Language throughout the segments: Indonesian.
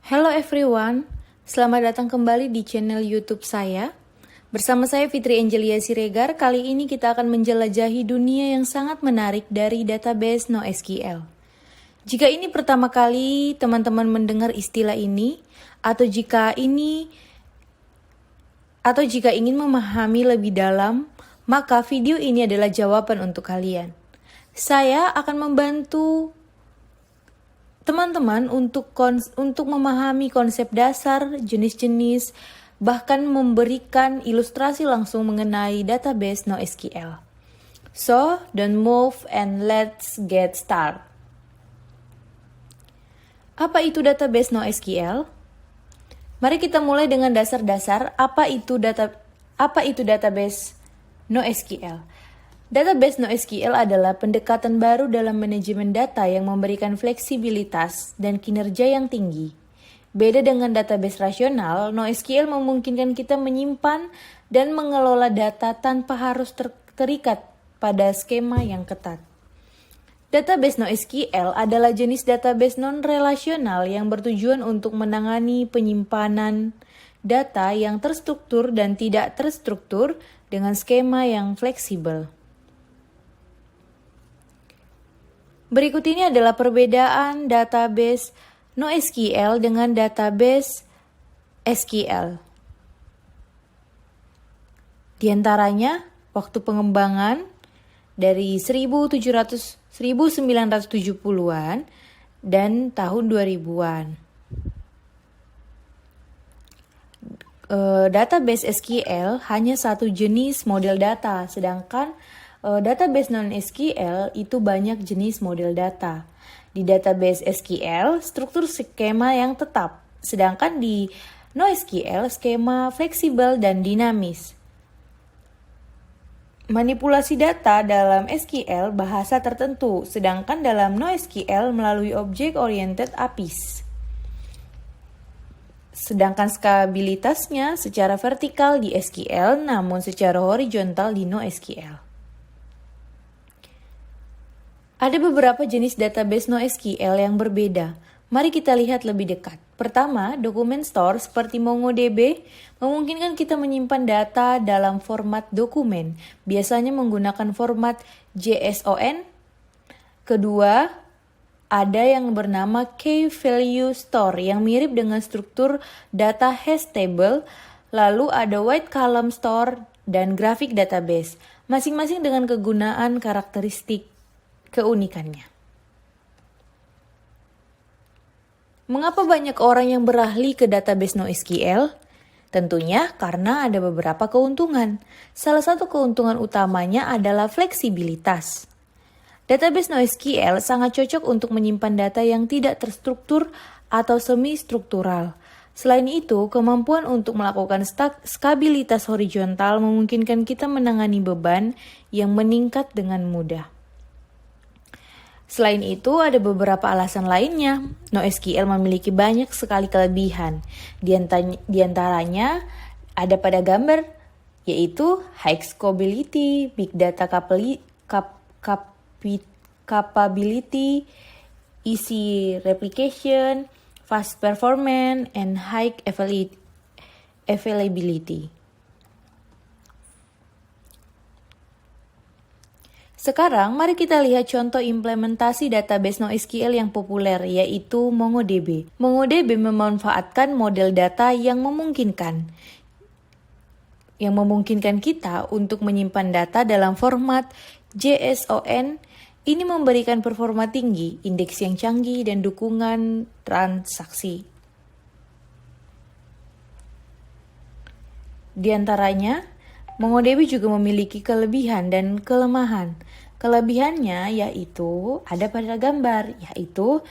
Hello everyone, selamat datang kembali di channel YouTube saya. Bersama saya Fitri Angelia Siregar, kali ini kita akan menjelajahi dunia yang sangat menarik dari database NoSQL. Jika ini pertama kali teman-teman mendengar istilah ini, atau jika ingin memahami lebih dalam, maka video ini adalah jawaban untuk kalian. Saya akan membantu teman-teman untuk memahami konsep dasar, jenis-jenis, bahkan memberikan ilustrasi langsung mengenai database NoSQL. So, don't move and let's get started. Apa itu database NoSQL? Mari kita mulai dengan dasar-dasar apa itu database NoSQL. Database NoSQL adalah pendekatan baru dalam manajemen data yang memberikan fleksibilitas dan kinerja yang tinggi. Beda dengan database rasional, NoSQL memungkinkan kita menyimpan dan mengelola data tanpa harus terikat pada skema yang ketat. Database NoSQL adalah jenis database non-relasional yang bertujuan untuk menangani penyimpanan data yang terstruktur dan tidak terstruktur dengan skema yang fleksibel. Berikut ini adalah perbedaan database NoSQL dengan database SQL. Di antaranya, waktu pengembangan dari 1970-an dan tahun 2000-an. Database SQL hanya satu jenis model data, sedangkan database non-SQL itu banyak jenis model data. Di database SQL, struktur skema yang tetap, sedangkan di NoSQL skema fleksibel dan dinamis. Manipulasi data dalam SQL bahasa tertentu, sedangkan dalam NoSQL melalui Object-Oriented APIs. Sedangkan skabilitasnya secara vertikal di SQL, namun secara horizontal di NoSQL. Ada beberapa jenis database NoSQL yang berbeda. Mari kita lihat lebih dekat. Pertama, dokumen store seperti MongoDB memungkinkan kita menyimpan data dalam format dokumen, biasanya menggunakan format JSON. Kedua, ada yang bernama Key Value Store yang mirip dengan struktur data hash table. Lalu ada White Column Store dan Graphic Database, masing-masing dengan kegunaan karakteristik keunikannya. Mengapa banyak orang yang beralih ke database NoSQL? Tentunya karena ada beberapa keuntungan. Salah satu keuntungan utamanya adalah fleksibilitas. Database NoSQL sangat cocok untuk menyimpan data yang tidak terstruktur atau semi-struktural. Selain itu, kemampuan untuk melakukan skabilitas horizontal memungkinkan kita menangani beban yang meningkat dengan mudah. Selain itu, ada beberapa alasan lainnya. NoSQL memiliki banyak sekali kelebihan. Di antaranya ada pada gambar, yaitu high scalability, big data capability, easy replication, fast performance, and high availability. Sekarang, mari kita lihat contoh implementasi database NoSQL yang populer, yaitu MongoDB. MongoDB memanfaatkan model data yang memungkinkan kita untuk menyimpan data dalam format JSON. Ini memberikan performa tinggi, indeks yang canggih, dan dukungan transaksi. Di antaranya, MongoDB juga memiliki kelebihan dan kelemahan. Kelebihannya yaitu ada pada gambar, yaitu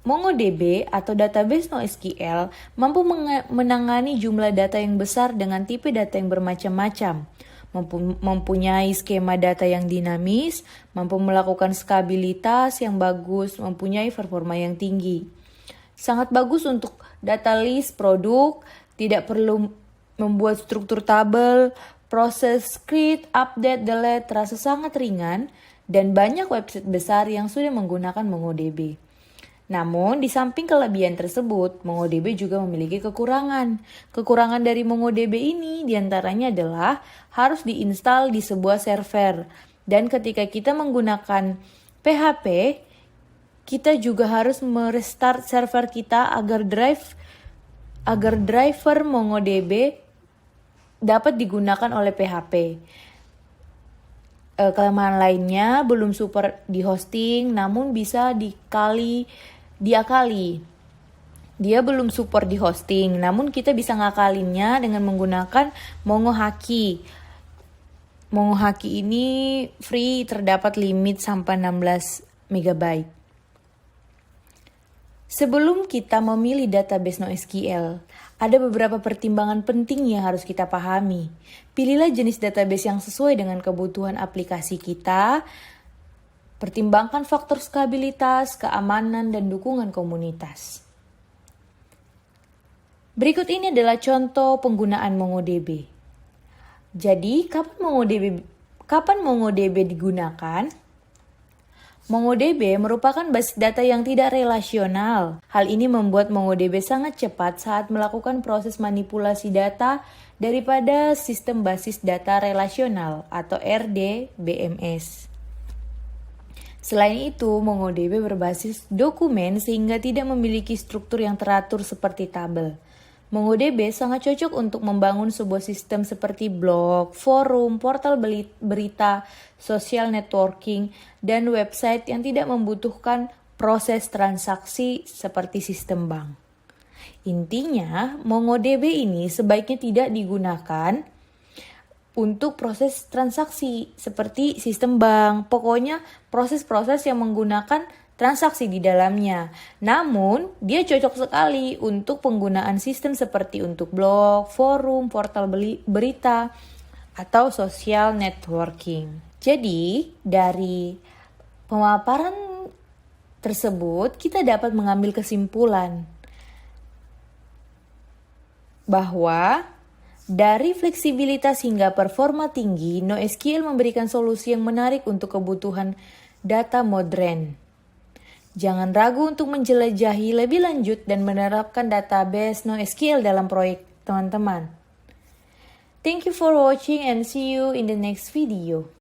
MongoDB atau database NoSQL mampu menangani jumlah data yang besar dengan tipe data yang bermacam-macam, mempunyai skema data yang dinamis, mampu melakukan skabilitas yang bagus, mempunyai performa yang tinggi. Sangat bagus untuk data list produk, tidak perlu membuat struktur tabel, proses create, update, delete terasa sangat ringan, dan banyak website besar yang sudah menggunakan MongoDB. Namun, di samping kelebihan tersebut, MongoDB juga memiliki kekurangan. Kekurangan dari MongoDB ini diantaranya adalah harus diinstal di sebuah server. Dan ketika kita menggunakan PHP, kita juga harus merestart server kita agar driver MongoDB dapat digunakan oleh PHP. Kelemahan lainnya belum support di hosting, namun bisa diakali. Dia belum support di hosting, namun kita bisa ngakalinnya dengan menggunakan MongoHaki. MongoHaki ini free, terdapat limit sampai 16 MB. Sebelum kita memilih database NoSQL, ada beberapa pertimbangan penting yang harus kita pahami. Pilihlah jenis database yang sesuai dengan kebutuhan aplikasi kita. Pertimbangkan faktor stabilitas, keamanan, dan dukungan komunitas. Berikut ini adalah contoh penggunaan MongoDB. Jadi, kapan MongoDB digunakan? MongoDB merupakan basis data yang tidak relasional. Hal ini membuat MongoDB sangat cepat saat melakukan proses manipulasi data daripada sistem basis data relasional atau RDBMS. Selain itu, MongoDB berbasis dokumen sehingga tidak memiliki struktur yang teratur seperti tabel. MongoDB sangat cocok untuk membangun sebuah sistem seperti blog, forum, portal berita, social networking, dan website yang tidak membutuhkan proses transaksi seperti sistem bank. Intinya, MongoDB ini sebaiknya tidak digunakan untuk proses transaksi seperti sistem bank. Pokoknya proses-proses yang menggunakan transaksi di dalamnya. Namun, dia cocok sekali untuk penggunaan sistem seperti untuk blog, forum, portal berita, atau social networking. Jadi, dari pemaparan tersebut, kita dapat mengambil kesimpulan bahwa dari fleksibilitas hingga performa tinggi, NoSQL memberikan solusi yang menarik untuk kebutuhan data modern. Jangan ragu untuk menjelajahi lebih lanjut dan menerapkan database NoSQL dalam proyek teman-teman. Thank you for watching and see you in the next video.